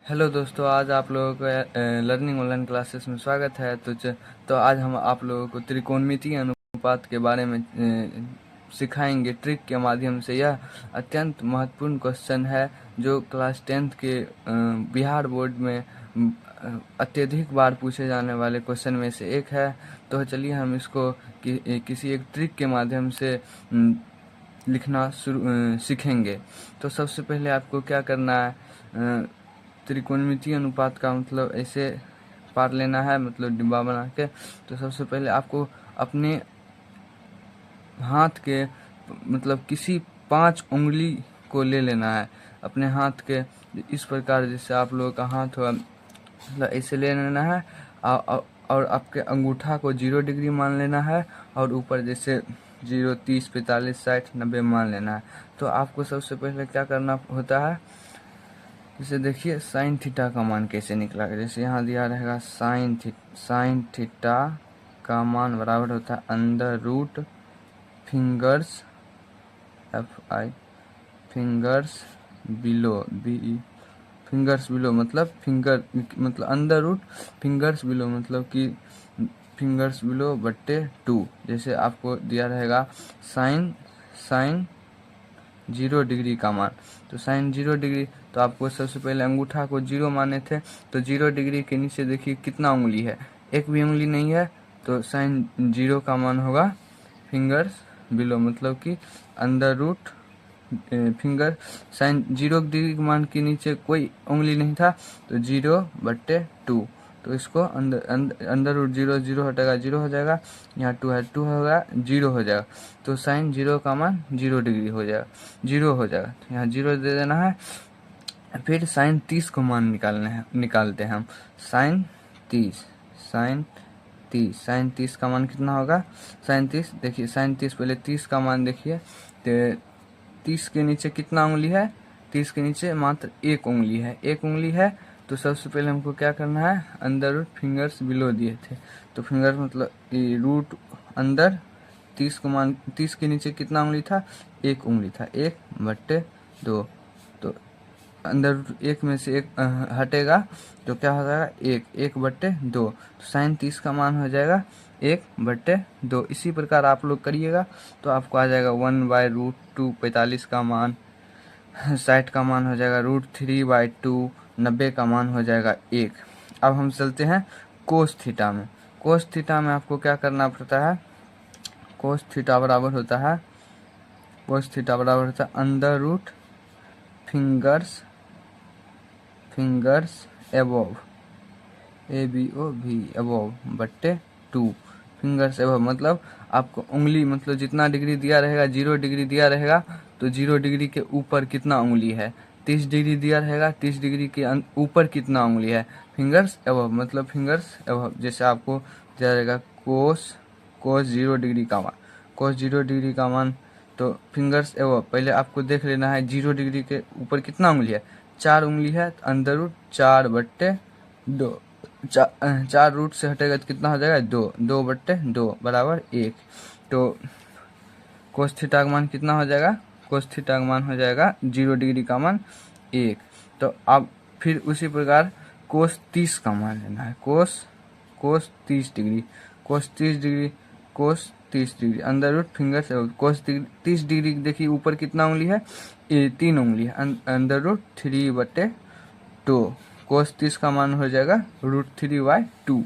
Hello दोस्तों, आज आप लोगों को लर्निंग ऑनलाइन क्लासेस में स्वागत है। तो आज हम आप लोगों को त्रिकोणमितीय अनुपात के बारे में सिखाएंगे ट्रिक के माध्यम से। यह अत्यंत महत्वपूर्ण क्वेश्चन है जो क्लास 10th के बिहार बोर्ड में अत्यधिक बार पूछे जाने वाले क्वेश्चन में से एक है। तो चलिए हम इसको किसी एक ट्रिक के माध्यम से लिखना सीखेंगे। तो सबसे पहले आपको क्या करना है, त्रिकोणमितीय अनुपात का मतलब ऐसे पार लेना है, मतलब डिब्बा बना के। तो सबसे पहले आपको अपने हाथ के मतलब किसी 5 उंगली को ले लेना है अपने हाथ के, इस प्रकार जैसे आप लोगों का हाथ हुआ, मतलब ऐसे ले लेना है। और आपके अंगूठा को 0 डिग्री मान लेना है और ऊपर जैसे 0, 30, 45, 60, 90 मान लेना है। तो आपको सबसे पहले क्या करना होता है, जैसे देखिए साइन थीटा का मान कैसे निकला। जैसे यहाँ दिया रहेगा साइन थीटा का मान बराबर होता है under root fingers FI fingers below BE fingers below मतलब फिंगर मतलब अंडर रूट फिंगर्स बिलो मतलब कि फिंगर्स बिलो बट्टे 2। जैसे आपको दिया रहेगा साइन साइन 0 डिग्री का मान, तो साइन 0 डिग्री, तो आपको सबसे पहले अंगूठा को 0 माने थे। तो 0 डिग्री के नीचे देखिए कितना उंगली है, एक भी उंगली नहीं है। तो साइन 0 का मान होगा फिंगर्स बिलो मतलब कि under root finger. Sine 0 degree के मान के नीचे कोई उंगली नहीं था, तो 0/2। तो इसको अंडर रूट 0 0 हटेगा 0 हो जाएगा, यहाँ 2 है 2 होगा 0 हो जाएगा। तो साइन 0 का मान 0 डिग्री हो जाएगा, 0 हो जाएगा। तो यहाँ 0 दे देना है। फिर साइन 30 को मान निकालते हैं हम। साइन 30 साइन 30 का मान कितना होगा, साइन 30 देखिए, साइन 30 पहले 30 का मान देखिए। तो 30 के नीचे कितना उंगली है, 30 के नीचे मात्र एक उंगली है, एक उंगली है। तो सबसे पहले हमको क्या करना है, अंदर रूट फिंगर्स बिलो दिए थे, तो फिंगर मतलब रूट अंदर 30 को मान 30 के नीचे कितना उंगली था, एक उंगली था, 1/2। तो अंदर एक में से एक हटेगा तो क्या हो जाएगा, 1/2। तो साइन 30 का मान हो जाएगा 1/2। इसी प्रकार आप लोग करिएगा तो आपको आ जाएगा 1/√2 45 का मान, 60 का मान हो जाएगा √3/2, 90 का मान हो जाएगा 1। अब हम चलते हैं कोस थीटा में। कोस थीटा में आपको क्या करना पड़ता है, कोस थीटा बराबर होता है under root fingers above ABOV above बट्टे 2। फिंगर्स एबोव मतलब आपको उंगली मतलब जितना डिग्री दिया रहेगा, 0 डिग्री दिया रहेगा, तो 0 डिग्री के ऊपर कितना उंगली है, 30 डिग्री दिया रहेगा, 30 डिग्री के ऊपर कितना उंगली है, फिंगर्स एबोव मतलब फिंगर्स एबोव। जैसे आपको दिया रहेगा कोस 0 डिग्री का मान, कोस 0 डिग्री का मान, तो फिंगर्स एबोव पहले आपको देख लेना है 0 डिग्री के ऊपर कितना उंगली है, 4 उंगली है। तो अंडर रूट 4/2, 4 रूट से हटेगा तो कितना हो जाएगा, 2/2 बराबर 1। तो कोस थीटा का मान कितना हो जाएगा, कोस थीटा का मान हो जाएगा 0 डिग्री का मान 1। तो अब फिर उसी प्रकार कोस 30 का मान लेना है, कोस 30 डिग्री, कोस 30 डिग्री अंडर रूट फिंगर से कोस 30 डिग्री देखिए ऊपर कितना उंगली है, 3 उंगली है, अंडर रूट 3/2। कोस 30 का मान हो जाएगा √3/2।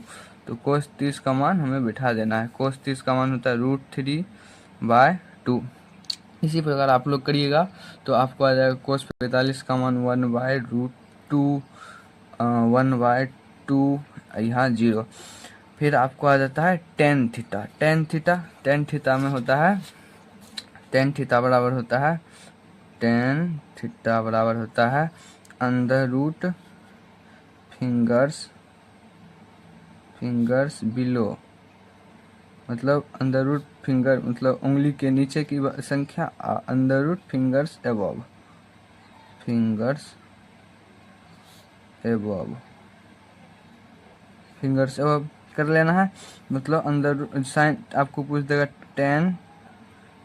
तो कोस 30 का मान हमें बिठा देना है, कोस 30 का मान होता है √3/2। इसी प्रकार आप लोग करिएगा तो आपको आ जाएगा कोस 45 का मान 1/√2, 1/2 यहाँ 0। फिर आपको आ जाता है टेन थीटा में होता है, टेन थीटा बराबर होता है अंडर रूट फिंगर्स बिलो मतलब अंडर रूट फिंगर मतलब उंगली के नीचे की संख्या, अंडर रूट फिंगर्स एबव कर लेना है। मतलब अंदर साइन आपको पूछ देगा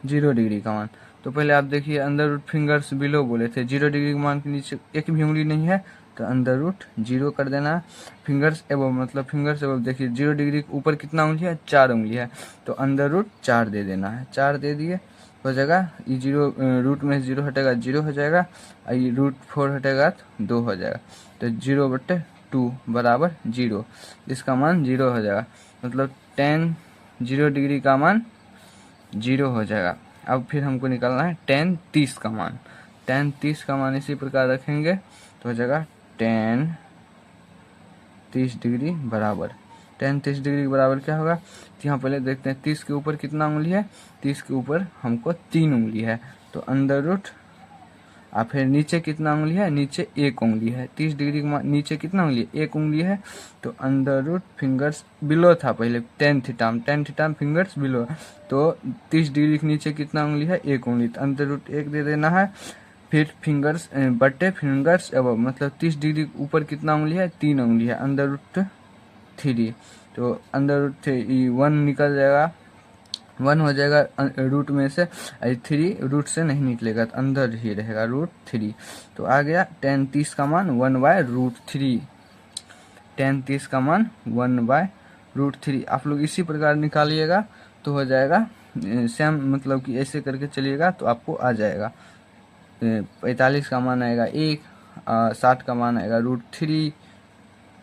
0 डिग्री का मान, तो पहले आप देखिए अंडर रूट फिंगर्स बिलो बोले थे, 0 डिग्री के मान के नीचे एक भी उंगली नहीं है, तो अंडर रूट 0 कर देना है। फिंगर्स एबव मतलब फिंगर्स एबव देखिए 0 डिग्री के ऊपर कितना उंगली है, 4 उंगली है, तो अंडर रूट 4 दे देना है। 4 दे दिए, हो जाएगा ये 0 रूट में 0 हटेगा 0 हो जाएगा, और ये √4 हटेगा तो 2 हो जाएगा, तो 0/2 बराबर 0। इसका मान 0 हो जाएगा, मतलब tan 0 डिग्री का मान 0 हो जाएगा। अब फिर हमको निकालना है tan 30 का मान। tan 30 का मान इसी प्रकार रखेंगे तो हो जाएगा tan 30 डिग्री बराबर, tan 30 डिग्री के बराबर क्या होगा, तो यहाँ पहले देखते हैं 30 के ऊपर कितना उंगली है, 30 के ऊपर हमको 3 उंगली है, तो अंडर रूट, और फिर नीचे कितना उंगली है, नीचे 1 उंगली है। 30 डिग्री के नीचे कितना उंगली है, 1 उंगली है, तो अंडर रूट फिंगर्स बिलो था पहले tan थीटा फिंगर्स बिलो, तो 30 डिग्री के नीचे कितना उंगली है, 1 उंगली, तो अंडर रूट 1 दे देना है। फिर फिंगर्स बटे फिंगर्स एबव मतलब 30 डिग्री के ऊपर कितना उंगली है, 3 उंगली है, अंडर रूट 3, तो अंडर रूट 1 निकल जाएगा, 1 हो जाएगा रूट में से, 3 रूट से नहीं निकलेगा तो अंदर ही रहेगा √3, तो आ गया tan 30 का मान 1/√3, tan 30 का मान 1/√3। आप लोग इसी प्रकार निकालिएगा तो हो जाएगा सेम, मतलब कि ऐसे करके चलिएगा तो आपको आ जाएगा 45 का मान आएगा 1, 60 का मान आएगा √3,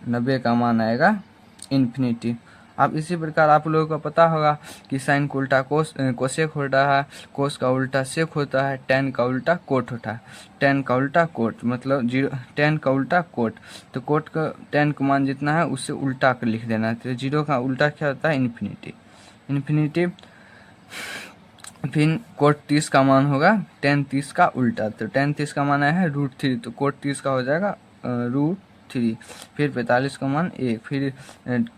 90 का मान आएगा इन्फिनिटी। अब इसी प्रकार आप लोगों को पता होगा कि साइन का उल्टा कोसेक होता है, कोस का उल्टा सेक होता है, tan का उल्टा कोट होता है। tan का उल्टा कोट मतलब 0, tan का उल्टा कोट, तो कोट का tan का मान जितना है उससे उल्टा कर लिख देना है, तो 0 का उल्टा क्या होता है, इन्फिनिटी। फिर कोट 30 का मान होगा tan 30 का उल्टा, तो tan 30 का मान आया है √3, तो कोट 30 का हो जाएगा √3। फिर 45 का मान 1, फिर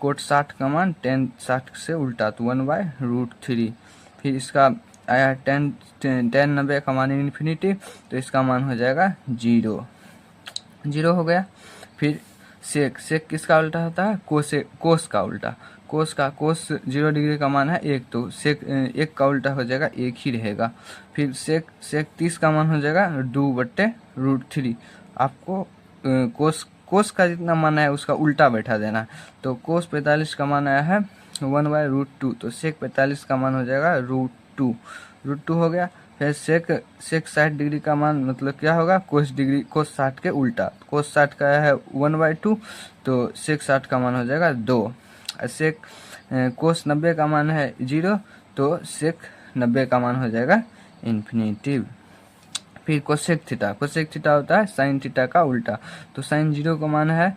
कोट 60 का मान tan 60 से उल्टा, तो 1/√3। फिर इसका आया tan 90 का मान इन्फिनिटी, तो इसका मान हो जाएगा 0 हो गया। फिर सेक किसका उल्टा होता है, कोस का उल्टा, कोस 0 डिग्री का मान है 1, तो सेक 1 का उल्टा हो जाएगा 1 ही रहेगा। फिर सेक 30 का मान हो जाएगा 2/√3। आपको कोस का जितना मान है उसका उल्टा बैठा देना है, तो कोस 45 का मान आया है 1/√2, तो सेक 45 का मान हो जाएगा √2 हो गया। फिर सेक 60 डिग्री का मान मतलब क्या होगा, कोस 60 के उल्टा, कोस 60 का है 1/2, तो सेक 60 का मान हो जाएगा 2। सेक कोस 90 का मान है 0, तो सेक 90 का मान हो जाएगा इन्फिनिटी। फिर कोसेक थीटा होता है साइन थीटा का उल्टा, तो साइन 0 का मान है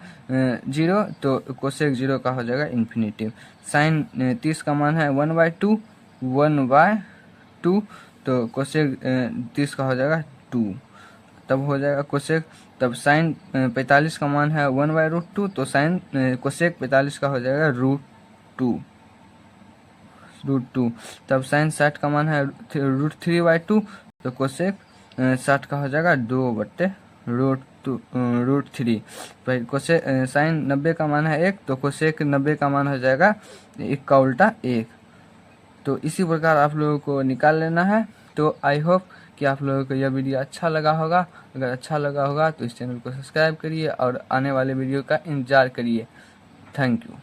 0, तो कोसेक 0 का हो जाएगा इन्फिनिटी। साइन 30 का मान है 1/2, तो कोसेक 30 का हो जाएगा 2, तब हो जाएगा कोसेक। तब साइन 45 का मान है 1/√2, तो साइन कोसेक 45 का हो जाएगा √2। तब साइन 60 का मान है √3/2, तो कोसेक 60 का हो जाएगा 2/√3। फिर कोसेक साइन 90 का मान है 1, तो कोसेक 90 का मान हो जाएगा 1 का उल्टा 1। तो इसी प्रकार आप लोगों को निकाल लेना है। तो आई होप कि आप लोगों को यह वीडियो अच्छा लगा होगा। अगर अच्छा लगा होगा तो इस चैनल को सब्सक्राइब करिए और आने वाले वीडियो का इंतज़ार करिए। Thank you.